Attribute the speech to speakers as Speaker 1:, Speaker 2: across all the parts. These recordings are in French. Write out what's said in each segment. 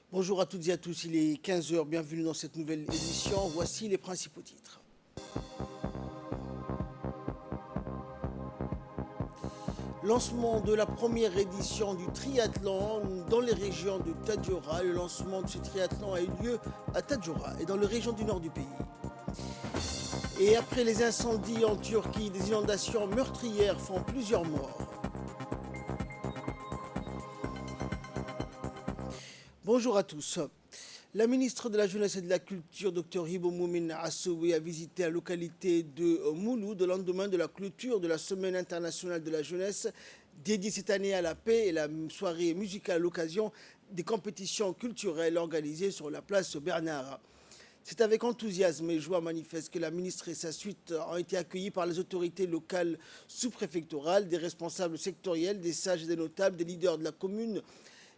Speaker 1: Bonjour à toutes et à tous, il est 15 heures. Bienvenue dans cette nouvelle édition. Voici les principaux titres. Lancement de la première édition du triathlon dans les régions de Tadjoura. Le lancement de ce triathlon a eu lieu à Tadjoura et dans les régions du nord du pays. Et après les incendies en Turquie, des inondations meurtrières font plusieurs morts. Bonjour à tous. La ministre de la Jeunesse et de la Culture, Dr Hibo Moumin Assoué, a visité la localité de Mouloud au lendemain de la clôture de la Semaine internationale de la jeunesse, dédiée cette année à la paix, et la soirée musicale à l'occasion des compétitions culturelles organisées sur la place Bernard. C'est avec enthousiasme et joie manifeste que la ministre et sa suite ont été accueillis par les autorités locales sous-préfectorales, des responsables sectoriels, des sages et des notables, des leaders de la commune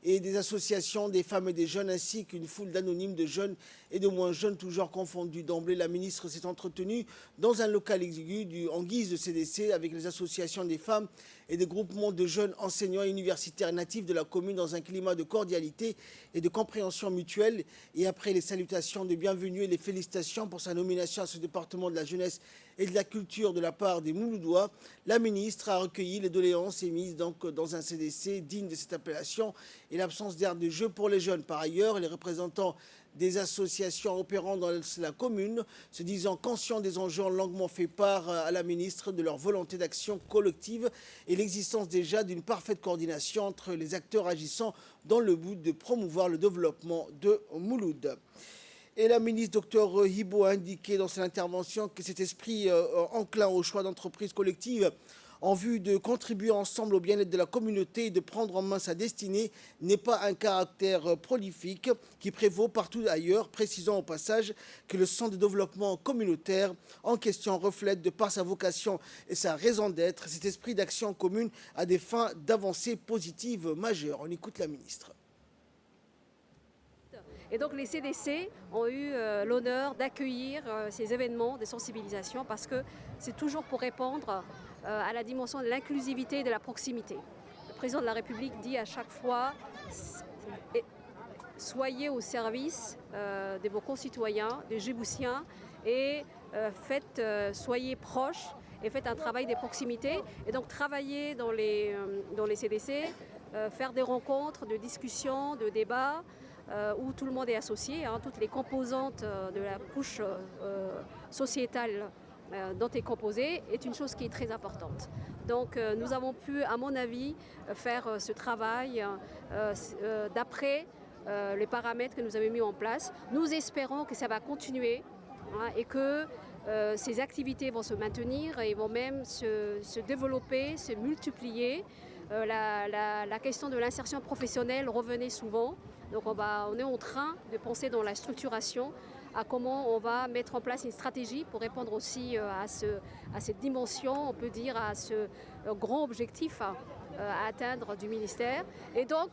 Speaker 1: et des associations des femmes et des jeunes, ainsi qu'une foule d'anonymes de jeunes et de moins jeunes, tous genres confondus. D'emblée, la ministre s'est entretenue dans un local exigu en guise de CDC avec les associations des femmes et des groupements de jeunes enseignants et universitaires natifs de la commune dans un climat de cordialité et de compréhension mutuelle. Et après les salutations de bienvenue et les félicitations pour sa nomination à ce département de la jeunesse et de la culture de la part des Mouloudois, la ministre a recueilli les doléances émises donc dans un CDC digne de cette appellation et l'absence d'aire de jeu pour les jeunes. Par ailleurs, les représentants des associations opérant dans la commune, se disant conscients des enjeux, ont longuement fait part à la ministre de leur volonté d'action collective et l'existence déjà d'une parfaite coordination entre les acteurs agissant dans le but de promouvoir le développement de Mouloud. Et la ministre Dr Hibo a indiqué dans son intervention que cet esprit enclin au choix d'entreprise collective en vue de contribuer ensemble au bien-être de la communauté et de prendre en main sa destinée n'est pas un caractère prolifique qui prévaut partout ailleurs, précisant au passage que le centre de développement communautaire en question reflète de par sa vocation et sa raison d'être cet esprit d'action commune à des fins d'avancées positives majeures. On écoute la ministre.
Speaker 2: Et donc les CDC ont eu l'honneur d'accueillir ces événements de sensibilisation parce que c'est toujours pour répondre à la dimension de l'inclusivité et de la proximité. Le président de la République dit à chaque fois soyez au service de vos concitoyens, des Djiboutiens, et soyez proches et faites un travail de proximité. Et donc travailler dans les CDC, faire des rencontres, de discussions, de débats, où tout le monde est associé, toutes les composantes de la couche sociétale dont est composée, est une chose qui est très importante. Donc nous avons pu, à mon avis, faire ce travail d'après les paramètres que nous avons mis en place. Nous espérons que ça va continuer et que ces activités vont se maintenir et vont même se développer, se multiplier. La question de l'insertion professionnelle revenait souvent. Donc on est en train de penser dans la structuration à comment on va mettre en place une stratégie pour répondre aussi à cette dimension, on peut dire à ce grand objectif à atteindre du ministère. Et donc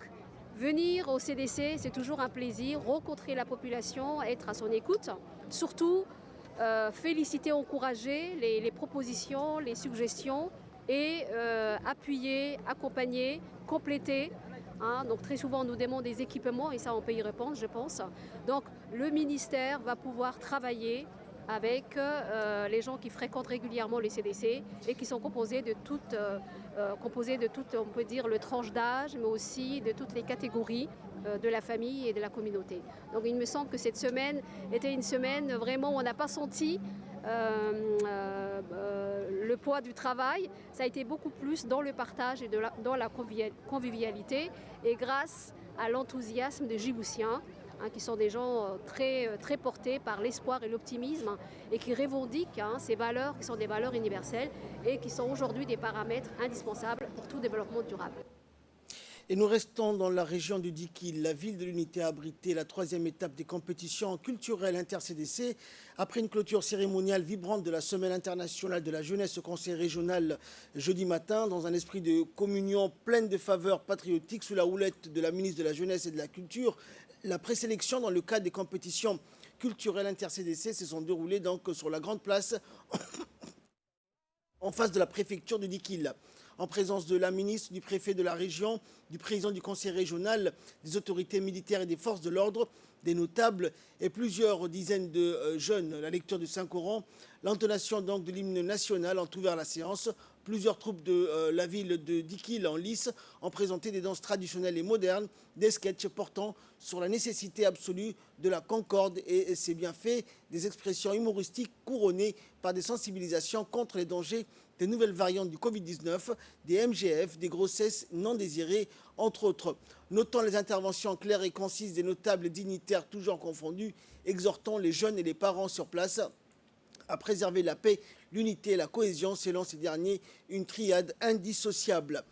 Speaker 2: venir au CDC, c'est toujours un plaisir, rencontrer la population, être à son écoute, surtout féliciter, encourager les propositions, les suggestions et appuyer, accompagner, compléter. Donc très souvent on nous demande des équipements et ça on peut y répondre je pense. Donc le ministère va pouvoir travailler avec les gens qui fréquentent régulièrement les CDC et qui sont composés de toutes, on peut dire, le tranche d'âge, mais aussi de toutes les catégories de la famille et de la communauté. Donc il me semble que cette semaine était une semaine vraiment où on n'a pas senti le poids du travail. Ça a été beaucoup plus dans le partage et dans la convivialité et grâce à l'enthousiasme des Djiboutiens, qui sont des gens très, très portés par l'espoir et l'optimisme et qui revendiquent ces valeurs qui sont des valeurs universelles et qui sont aujourd'hui des paramètres indispensables pour tout développement durable.
Speaker 1: Et nous restons dans la région du Dikil. La ville de l'Unité a abrité la troisième étape des compétitions culturelles inter-CDC. Après une clôture cérémoniale vibrante de la Semaine internationale de la jeunesse au Conseil régional jeudi matin, dans un esprit de communion pleine de faveurs patriotiques sous la houlette de la ministre de la Jeunesse et de la Culture, la présélection dans le cadre des compétitions culturelles inter-CDC se sont déroulées donc sur la Grande Place en face de la préfecture de Dikil. en présence de la ministre, du préfet de la région, du président du conseil régional, des autorités militaires et des forces de l'ordre, des notables et plusieurs dizaines de jeunes. La lecture du Saint-Coran, l'intonation donc de l'hymne national ont ouvert la séance. Plusieurs troupes de la ville de Dikil en lice ont présenté des danses traditionnelles et modernes, des sketchs portant sur la nécessité absolue de la concorde et ses bienfaits, des expressions humoristiques couronnées par des sensibilisations contre les dangers des nouvelles variantes du Covid-19, des MGF, des grossesses non désirées, entre autres. Notons les interventions claires et concises des notables et dignitaires toujours confondus, exhortant les jeunes et les parents sur place à préserver la paix, l'unité et la cohésion, selon ces derniers, une triade indissociable.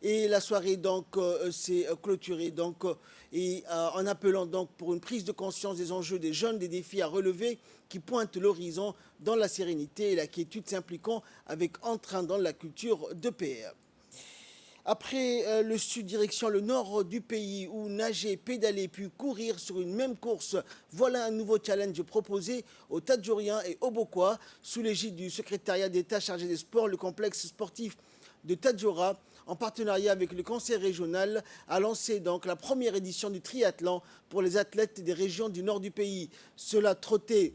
Speaker 1: Et la soirée donc s'est clôturée en appelant donc pour une prise de conscience des enjeux des jeunes, des défis à relever qui pointent l'horizon dans la sérénité et la quiétude, s'impliquant avec entrain dans la culture de paix. Après le sud, direction le nord du pays, où nager, pédaler puis courir sur une même course, voilà un nouveau challenge proposé aux Tadjouriens et aux Bokois. Sous l'égide du secrétariat d'État chargé des sports, le complexe sportif de Tadjoura, en partenariat avec le conseil régional, a lancé donc la première édition du triathlon pour les athlètes des régions du nord du pays. Cela trottait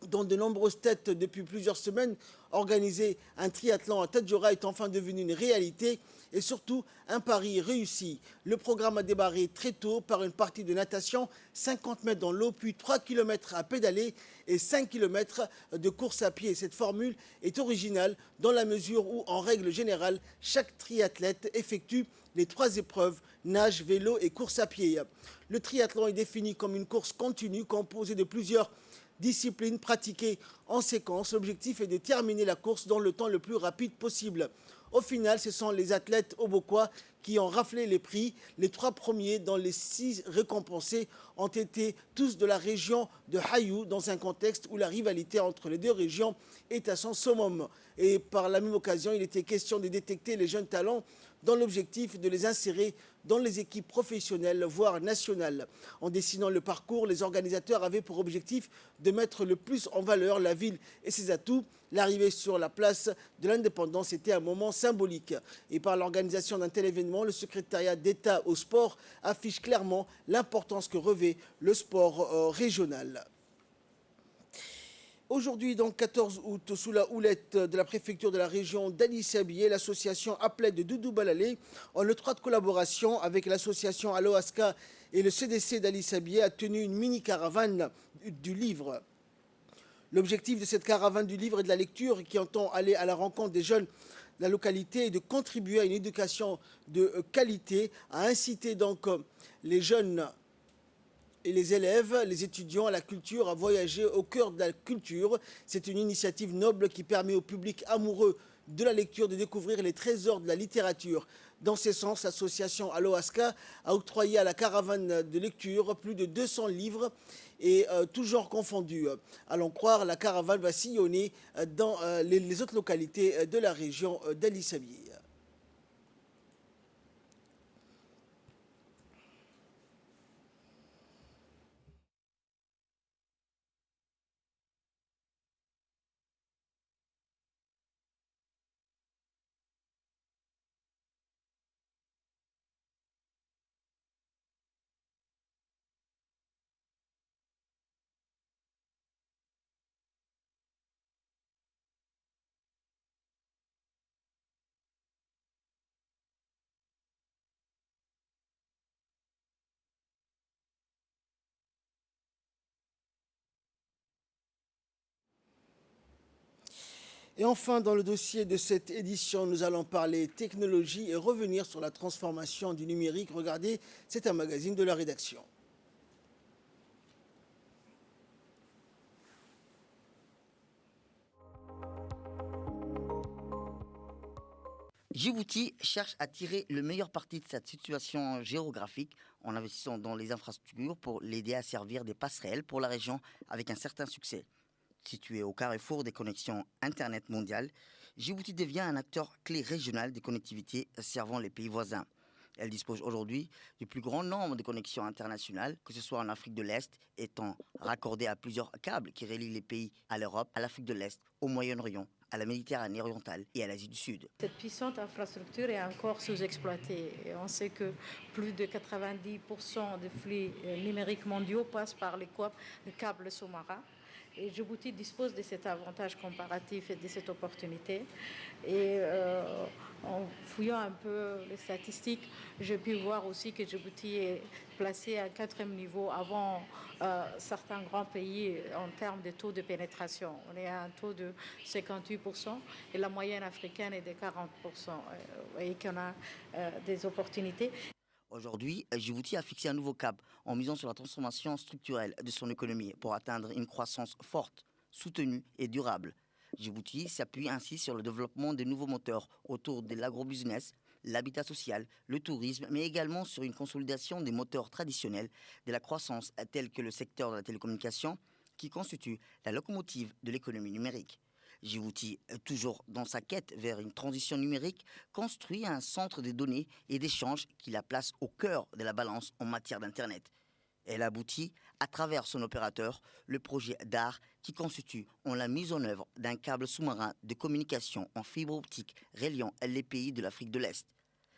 Speaker 1: dans de nombreuses têtes depuis plusieurs semaines. Organiser un triathlon à Tadjoura est enfin devenu une réalité et surtout un pari réussi. Le programme a démarré très tôt par une partie de natation, 50 mètres dans l'eau, puis 3 km à pédaler et 5 km de course à pied. Cette formule est originale dans la mesure où, en règle générale, chaque triathlète effectue les 3 épreuves, nage, vélo et course à pied. Le triathlon est défini comme une course continue composée de plusieurs discipline pratiquée en séquence. L'objectif est de terminer la course dans le temps le plus rapide possible. Au final, ce sont les athlètes aubokois qui ont raflé les prix. Les 3 premiers dans les 6 récompensés ont été tous de la région de Hayou, dans un contexte où la rivalité entre les 2 régions est à son summum. Et par la même occasion, il était question de détecter les jeunes talents dans l'objectif de les insérer dans les équipes professionnelles, voire nationales. En dessinant le parcours, les organisateurs avaient pour objectif de mettre le plus en valeur la ville et ses atouts. L'arrivée sur la place de l'indépendance était un moment symbolique. Et par l'organisation d'un tel événement, le secrétariat d'État au sport affiche clairement l'importance que revêt le sport régional. Aujourd'hui, donc 14 août, sous la houlette de la préfecture de la région d'Ali Sabié, l'association Appelé de Doudou Balalé, en étroite collaboration avec l'association Aloaska et le CDC d'Ali Sabié, a tenu une mini-caravane du livre. L'objectif de cette caravane du livre et de la lecture, qui entend aller à la rencontre des jeunes de la localité, est de contribuer à une éducation de qualité, à inciter donc les jeunes et les élèves, les étudiants à la culture, à voyager au cœur de la culture. C'est une initiative noble qui permet au public amoureux de la lecture de découvrir les trésors de la littérature. Dans ce sens, l'association Aloaska a octroyé à la caravane de lecture plus de 200 livres et tous genres confondus. Allons croire, la caravane va sillonner dans les autres localités de la région d'Ali Sabié. Et enfin, dans le dossier de cette édition, nous allons parler technologie et revenir sur la transformation du numérique. Regardez, c'est un magazine de la rédaction.
Speaker 3: Djibouti cherche à tirer le meilleur parti de cette situation géographique en investissant dans les infrastructures pour l'aider à servir des passerelles pour la région avec un certain succès. Situé au carrefour des connexions Internet mondiales, Djibouti devient un acteur clé régional des connectivités servant les pays voisins. Elle dispose aujourd'hui du plus grand nombre de connexions internationales, que ce soit en Afrique de l'Est, étant raccordée à plusieurs câbles qui relient les pays à l'Europe, à l'Afrique de l'Est, au Moyen-Orient, à la Méditerranée orientale et à l'Asie du Sud.
Speaker 4: Cette puissante infrastructure est encore sous-exploitée. Et on sait que plus de 90% des flux numériques mondiaux passent par les câbles sous-marins. Et Djibouti dispose de cet avantage comparatif et de cette opportunité. Et en fouillant un peu les statistiques, j'ai pu voir aussi que Djibouti est placé à 4e niveau avant certains grands pays en termes de taux de pénétration. On est à un taux de 58% et la moyenne africaine est de 40%. Vous voyez qu'on a des opportunités.
Speaker 3: Aujourd'hui, Djibouti a fixé un nouveau cap en misant sur la transformation structurelle de son économie pour atteindre une croissance forte, soutenue et durable. Djibouti s'appuie ainsi sur le développement de nouveaux moteurs autour de l'agrobusiness, l'habitat social, le tourisme, mais également sur une consolidation des moteurs traditionnels de la croissance tels que le secteur de la télécommunication qui constitue la locomotive de l'économie numérique. Djibouti, toujours dans sa quête vers une transition numérique, construit un centre de données et d'échanges qui la place au cœur de la balance en matière d'Internet. Elle aboutit, à travers son opérateur, le projet DAR qui constitue en la mise en œuvre d'un câble sous-marin de communication en fibre optique reliant les pays de l'Afrique de l'Est.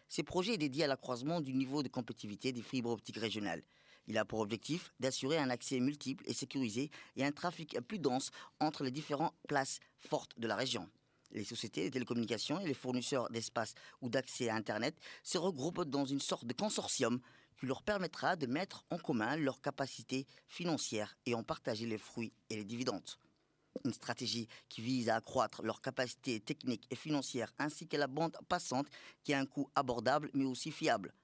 Speaker 3: Ce projet est dédié à l'accroissement du niveau de compétitivité des fibres optiques régionales. Il a pour objectif d'assurer un accès multiple et sécurisé et un trafic plus dense entre les différentes places fortes de la région. Les sociétés de télécommunications et les fournisseurs d'espace ou d'accès à Internet se regroupent dans une sorte de consortium qui leur permettra de mettre en commun leurs capacités financières et en partager les fruits et les dividendes. Une stratégie qui vise à accroître leurs capacités techniques et financières ainsi que la bande passante qui a un coût abordable mais aussi fiable.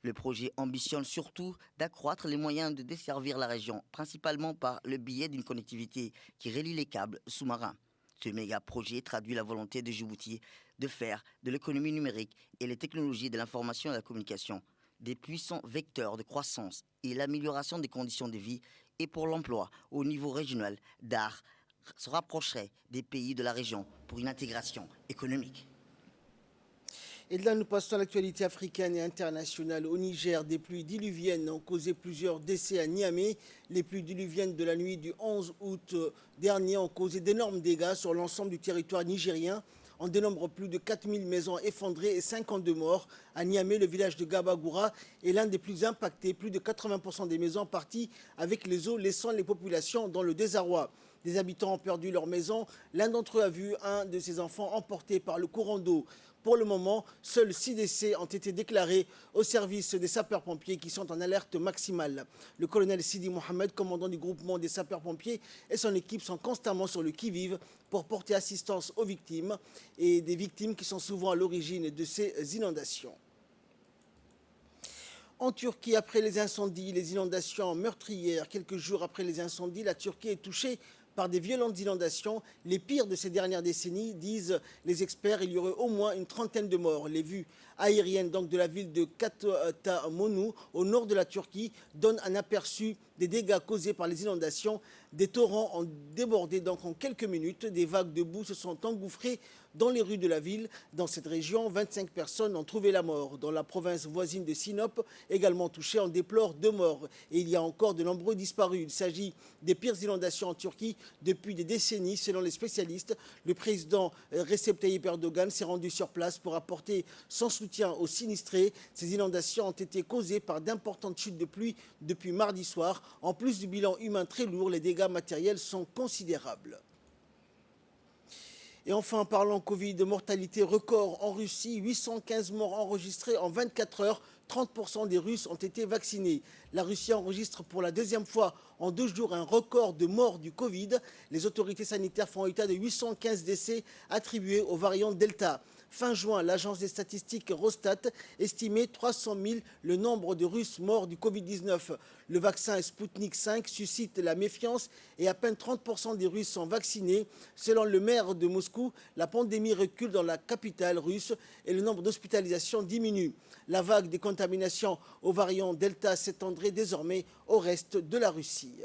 Speaker 3: Le projet ambitionne surtout d'accroître les moyens de desservir la région, principalement par le biais d'une connectivité qui relie les câbles sous-marins. Ce méga-projet traduit la volonté de Djibouti de faire de l'économie numérique et les technologies de l'information et de la communication des puissants vecteurs de croissance et l'amélioration des conditions de vie et pour l'emploi au niveau régional. DAR se rapprocherait des pays de la région pour une intégration économique.
Speaker 1: Et de là, nous passons à l'actualité africaine et internationale. Au Niger, des pluies diluviennes ont causé plusieurs décès à Niamey. Les pluies diluviennes de la nuit du 11 août dernier ont causé d'énormes dégâts sur l'ensemble du territoire nigérien. On dénombre plus de 4000 maisons effondrées et 52 morts. À Niamey, le village de Gabagoura est l'un des plus impactés. Plus de 80% des maisons parties avec les eaux, laissant les populations dans le désarroi. Des habitants ont perdu leur maison. L'un d'entre eux a vu un de ses enfants emporté par le courant d'eau. Pour le moment, seuls 6 décès ont été déclarés au service des sapeurs-pompiers qui sont en alerte maximale. Le colonel Sidi Mohamed, commandant du groupement des sapeurs-pompiers, et son équipe sont constamment sur le qui-vive pour porter assistance aux victimes et des victimes qui sont souvent à l'origine de ces inondations. En Turquie, après les incendies, les inondations meurtrières, quelques jours après les incendies, la Turquie est touchée par des violentes inondations, les pires de ces dernières décennies, disent les experts. Il y aurait au moins une trentaine de morts. Les vues aériennes donc, de la ville de Kastamonu, au nord de la Turquie, donnent un aperçu des dégâts causés par les inondations. Des torrents ont débordé donc en quelques minutes. Des vagues de boue se sont engouffrées dans les rues de la ville. Dans cette région, 25 personnes ont trouvé la mort. Dans la province voisine de Sinop, également touchée, on déplore 2 morts. Et il y a encore de nombreux disparus. Il s'agit des pires inondations en Turquie depuis des décennies, selon les spécialistes. Le président Recep Tayyip Erdogan s'est rendu sur place pour apporter son soutien aux sinistrés. Ces inondations ont été causées par d'importantes chutes de pluie depuis mardi soir. En plus du bilan humain très lourd, les dégâts matériels sont considérables. Et enfin, parlons Covid, mortalité record en Russie, 815 morts enregistrés en 24 heures. 30% des Russes ont été vaccinés. La Russie enregistre pour la deuxième fois en 2 jours un record de morts du Covid. Les autorités sanitaires font état de 815 décès attribués au variant Delta. Fin juin, l'agence des statistiques Rostat estimait 300 000 le nombre de Russes morts du Covid-19. Le vaccin Sputnik V suscite la méfiance et à peine 30% des Russes sont vaccinés. Selon le maire de Moscou, la pandémie recule dans la capitale russe et le nombre d'hospitalisations diminue. La vague des contaminations au variant Delta s'étendrait désormais au reste de la Russie.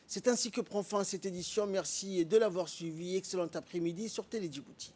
Speaker 1: C'est ainsi que prend fin cette édition. Merci de l'avoir suivi. Excellent après-midi sur Télé Djibouti.